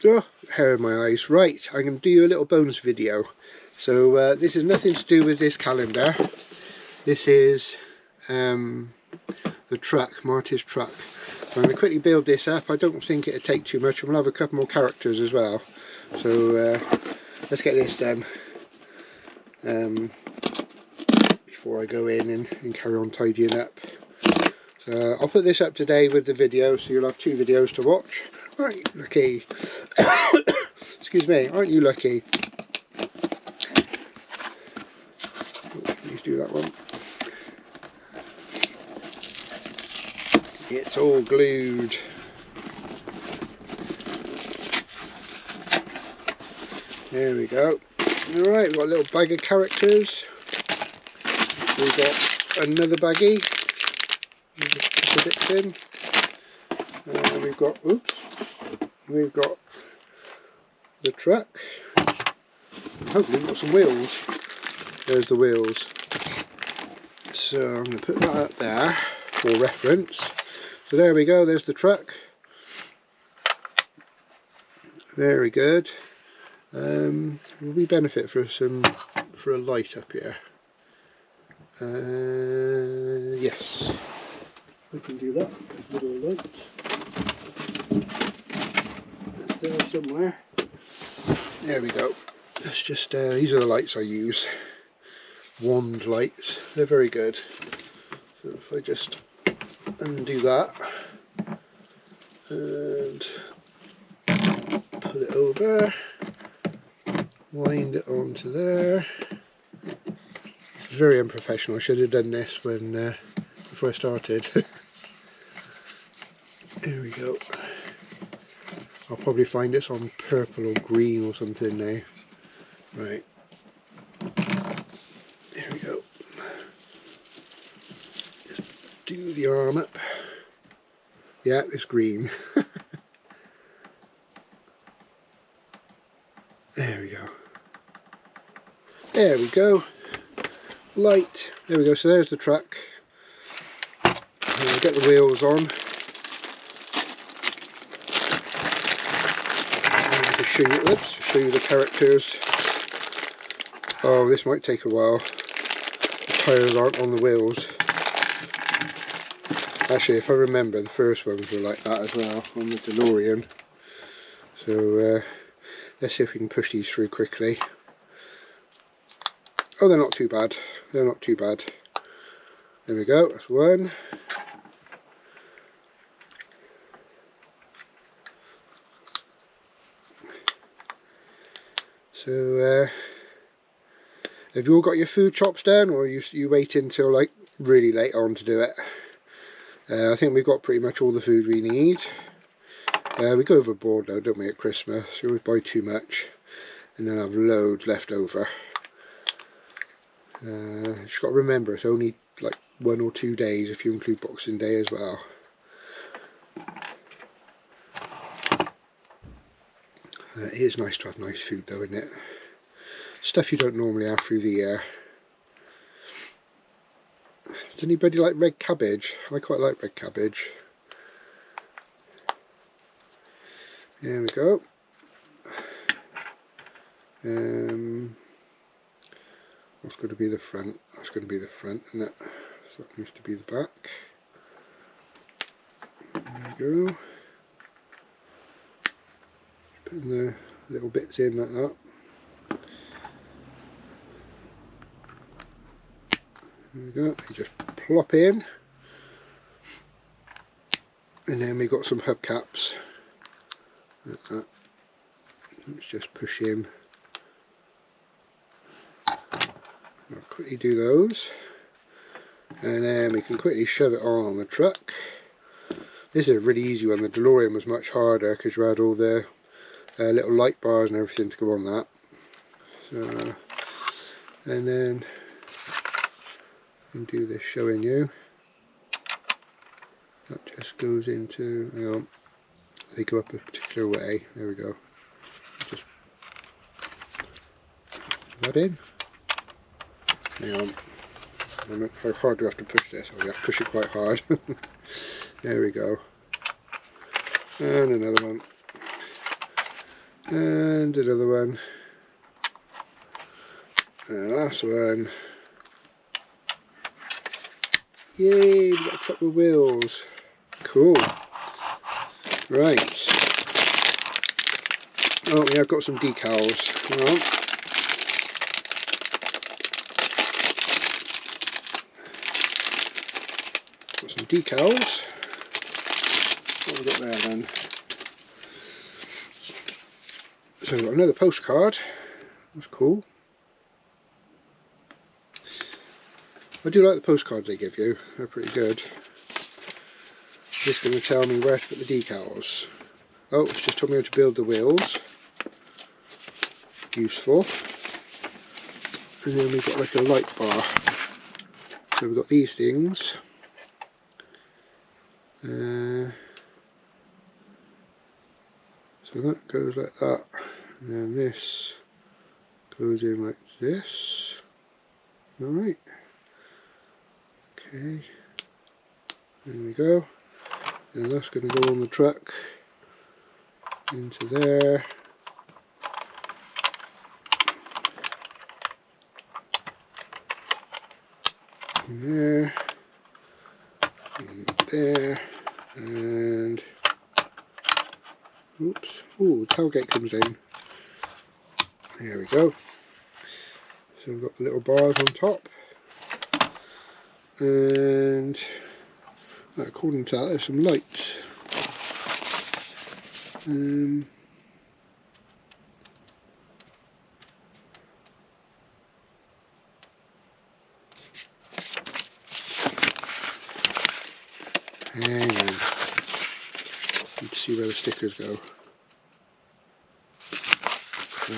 Oh, hair in my eyes. Right, I'm going to do you a little bonus video. So this is nothing to do with this calendar. This is the truck, Martys truck. I'm going to quickly build this up. I don't think it'll take too much. We'll have a couple more characters as well. So let's get this done before I go in and carry on tidying up. So I'll put this up today with the video, so you'll have 2 videos to watch. Aren't you lucky? Excuse me, aren't you lucky? Please do that one. It's all glued. There we go. Alright, we've got a little bag of characters. We've got another baggie. Put bits in. We've got, oops, we've got the truck. Hopefully we've got some wheels. There's the wheels. So I'm going to put that up there for reference. So there we go, there's the truck. Very good. Will we benefit for a light up here? Yes. I can do that. A little light. It's there somewhere. There we go. That's just these are the lights I use. Wand lights. They're very good. So if I just undo that and put it over, wind it onto there. It's very unprofessional. I should have done this when before I started. There we go. I'll probably find this on purple or green or something now. Right. There we go. Just do the arm up. Yeah, it's green. There we go. There we go. Light. There we go. So there's the truck. I'll get the wheels on. Show you the characters. Oh, this might take a while. The tyres aren't on the wheels. Actually, if I remember, the first ones were like that as well on the DeLorean. So let's see if we can push these through quickly. Oh, they're not too bad. They're not too bad. There we go. That's one. So have you all got your food chops done, or you wait until like really late on to do it? I think we've got pretty much all the food we need. We go overboard though, don't we, at Christmas? You always buy too much and then have loads left over. Just got to remember it's only like 1 or 2 days if you include Boxing Day as well. It is nice to have nice food though, isn't it? Stuff you don't normally have through the year. Does anybody like red cabbage? I quite like red cabbage. There we go. What's going to be the front? That's going to be the front, isn't it? So that needs to be the back. There we go. Putting the little bits in like that. There we go. They just plop in. And then we've got some hubcaps. Like that. Let's just push in. I'll quickly do those. And then we can quickly shove it on the truck. This is a really easy one. The DeLorean was much harder because you had all the little light bars and everything to go on that. So, and then I can do this showing you. That just goes into, hang on, they go up a particular way. There we go. Just put that in. Hang on. How hard do I have to push this? Oh, you have to push it quite hard. There we go. And another one. And another one. And the last one. Yay, we've got a truck with wheels. Cool. Right. Oh yeah, I've got some decals. Hang on. Got some decals. What have we got there then? So we've got another postcard. That's cool. I do like the postcards they give you. They're pretty good. Just going to tell me where to put the decals. Oh, it's just told me how to build the wheels. Useful. And then we've got like a light bar. So we've got these things. So that goes like that. And then this goes in like this. Alright. Okay. There we go. And that's going to go on the truck. Into there. And there. And there. And oops. Ooh, the tailgate comes in. There we go. So we've got the little bars on top. And according to that, there's some lights. Hang on. Need to see where the stickers go.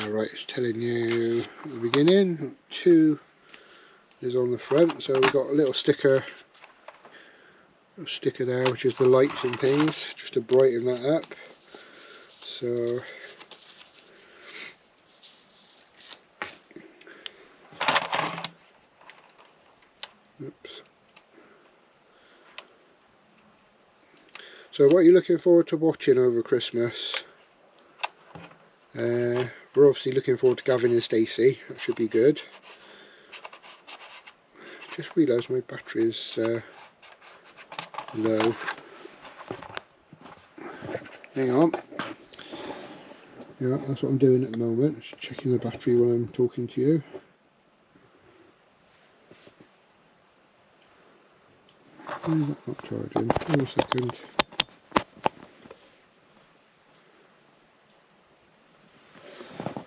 Alright, it's telling you at the beginning, 2 is on the front, so we've got a little sticker there, which is the lights and things, just to brighten that up. So oops. So what are you looking forward to watching over Christmas? We're obviously looking forward to Gavin and Stacey. That should be good. Just realised my battery's low. Hang on. Yeah, that's what I'm doing at the moment. Just checking the battery while I'm talking to you. Why is that not charging? Hang on a second.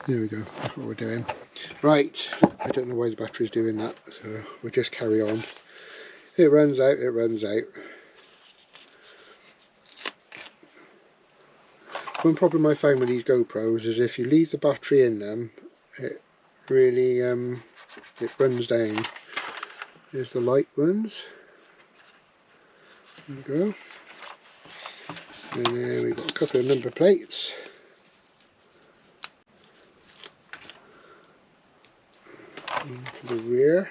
There we go, that's what we're doing. Right, I don't know why the battery's doing that, so we'll just carry on. It runs out, it runs out. One problem I found with these GoPros is if you leave the battery in them, it really it runs down. Here's the light ones. There we go. And then we've got a couple of number plates. For the rear,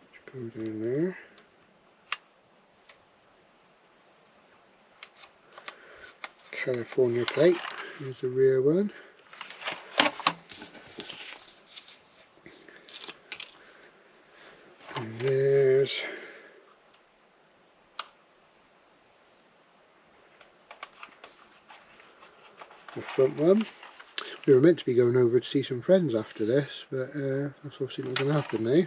which goes in there. California plate, here's the rear one. And there's the front one. We were meant to be going over to see some friends after this, but that's obviously not going to happen now.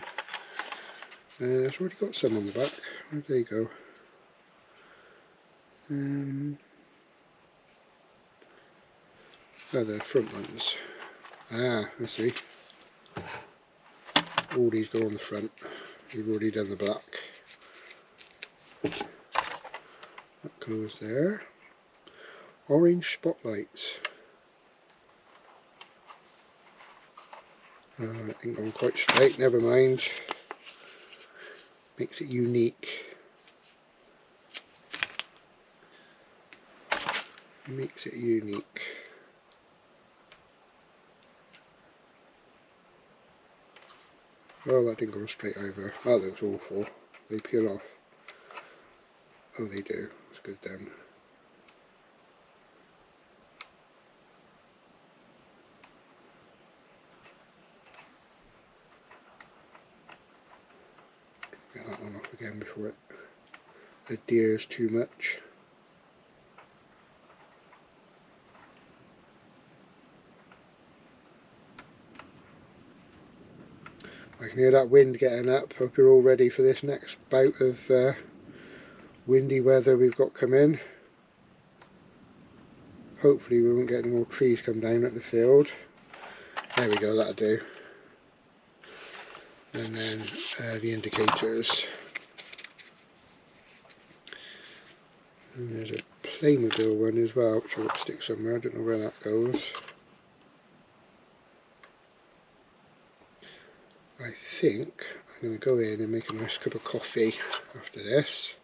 It's already got some on the back. Where'd they go? Oh, they're front ones. Ah, I see. All these go on the front. We've already done the black. That goes there. Orange spotlights. That didn't go quite straight, never mind. Makes it unique. Makes it unique. Oh, that didn't go straight over. That looks awful. They peel off. Oh, they do. That's good then. again before it adheres too much. I can hear that wind getting up. Hope you're all ready for this next bout of windy weather we've got coming. Hopefully we won't get any more trees come down at the field. There we go, that'll do. And then the indicators. And there's a Playmobil one as well, which I'll stick somewhere. I don't know where that goes. I think I'm going to go in and make a nice cup of coffee after this.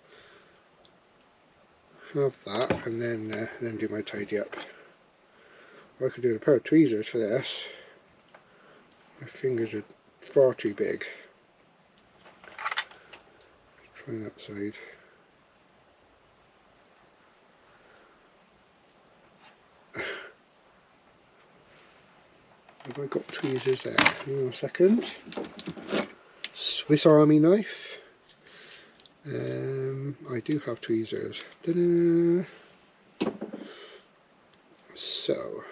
Have that and then do my tidy up. I could do a pair of tweezers for this. My fingers are far too big. Let's try that side. Have I got tweezers there? Hang on a second. Swiss Army knife. I do have tweezers. Ta-da! So.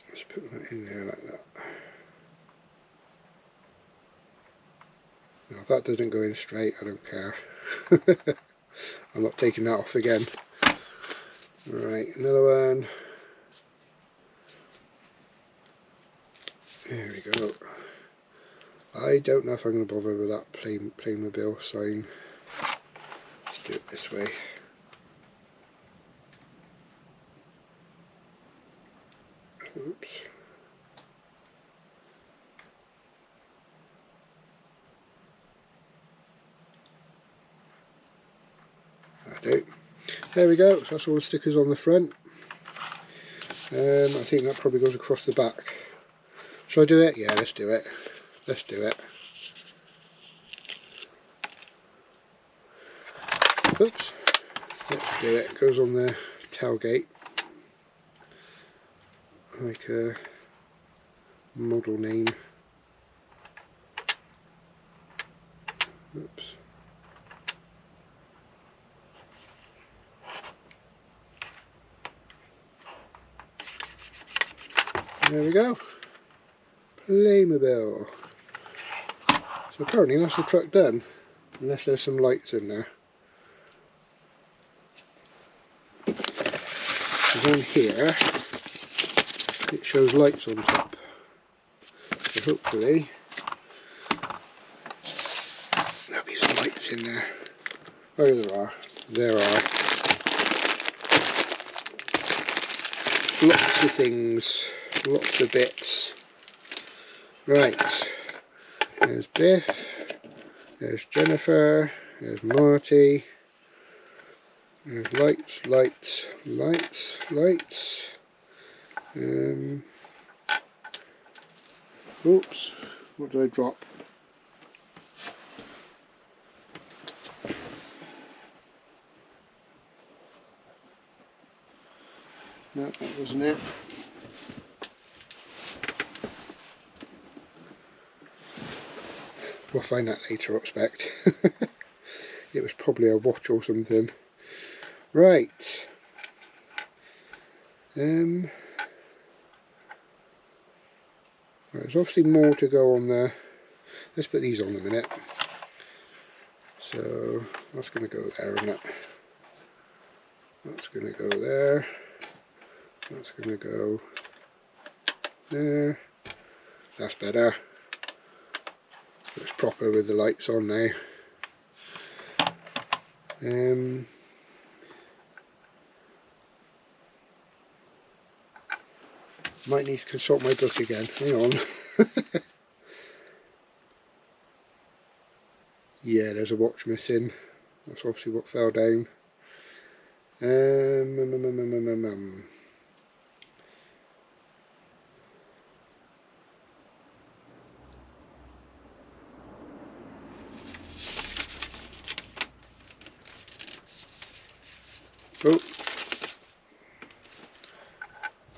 Let's put that in there like that. Now if that doesn't go in straight, I don't care. I'm not taking that off again. Right, another one. There we go. I don't know if I'm going to bother with that Playmobil sign. Let's do it this way. Oops. There we go, so that's all the stickers on the front. I think that probably goes across the back. Shall I do it? Yeah, let's do it. Let's do it. Oops. Let's do it. It goes on the tailgate. Like a model name. Oops. There we go. Playmobil. So apparently that's the truck done, unless there's some lights in there. Because on here it shows lights on top. So hopefully there'll be some lights in there. Oh, there are. There are. Lots of things. Lots of bits. Right, there's Biff, there's Jennifer, there's Marty, there's lights, lights, lights, lights. Oops, what did I drop? No, that wasn't it. We'll find that later, I expect. It was probably a watch or something. Right. There's obviously more to go on there. Let's put these on a minute. So that's going to go there, isn't it? That's going to go there. That's going to go there. That's better. Looks proper with the lights on now. Might need to consult my book again. Hang on. Yeah, there's a watch missing. That's obviously what fell down.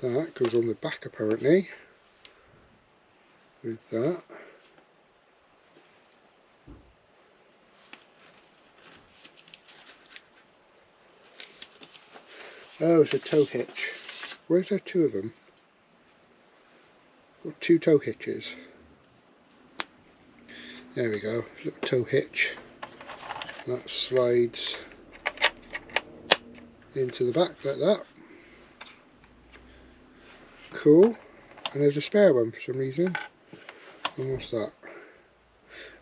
Oh, That goes on the back apparently, with that. Oh, it's a tow hitch. Where's there two of them? Got two tow hitches. There we go, little tow hitch. That slides into the back like that. Cool. And there's a spare one for some reason. And what's that?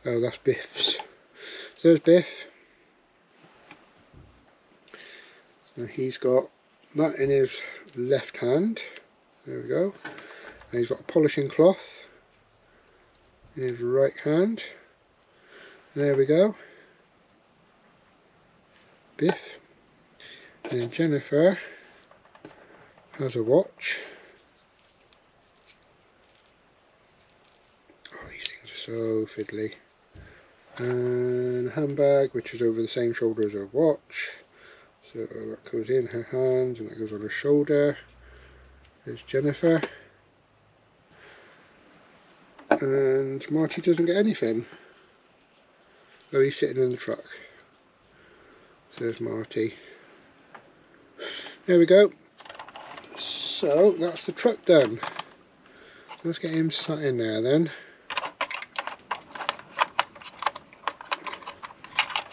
Oh, that's Biff's. So there's Biff. And he's got that in his left hand. There we go. And he's got a polishing cloth in his right hand. There we go. Biff. And then Jennifer has a watch. Oh, these things are so fiddly. And a handbag, which is over the same shoulder as her watch. So that goes in her hand and that goes on her shoulder. There's Jennifer. And Marty doesn't get anything. Oh, he's sitting in the truck. So there's Marty. There we go. So that's the truck done. Let's get him sat in there then.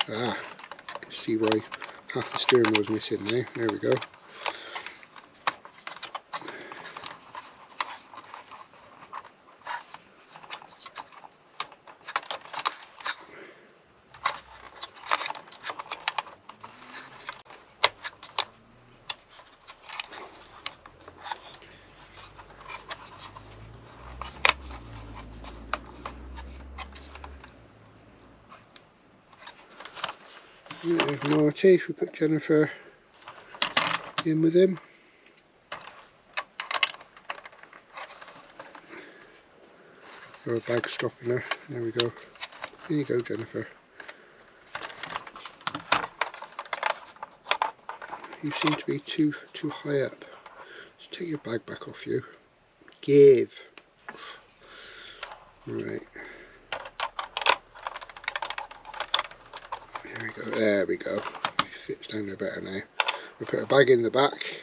Ah, you can see why half the steering wheel's missing now. There we go. There's Marty. We put Jennifer in with him. Or a bag stopping her. There we go. Here you go, Jennifer. You seem to be too high up. Let's take your bag back off you. Give. Right. There we go. It fits down there better now. We'll put a bag in the back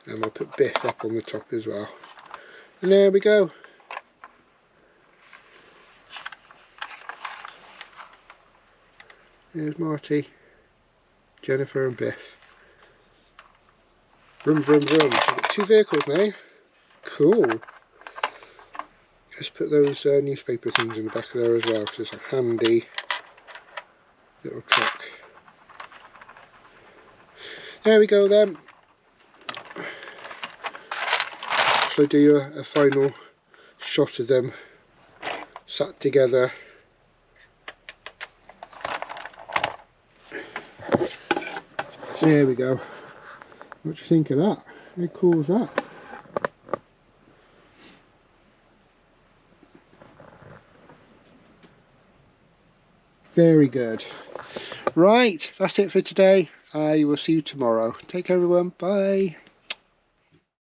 and we'll put Biff up on the top as well. And there we go. There's Marty, Jennifer and Biff. Vroom vroom vroom. We've got two vehicles now. Cool. Let's put those newspaper things in the back of there as well, because it's a handy little truck. There we go then. So do a final shot of them sat together. There we go. What do you think of that? How cool is that? Very good. Right, that's it for today. I will see you tomorrow. Take care everyone. Bye.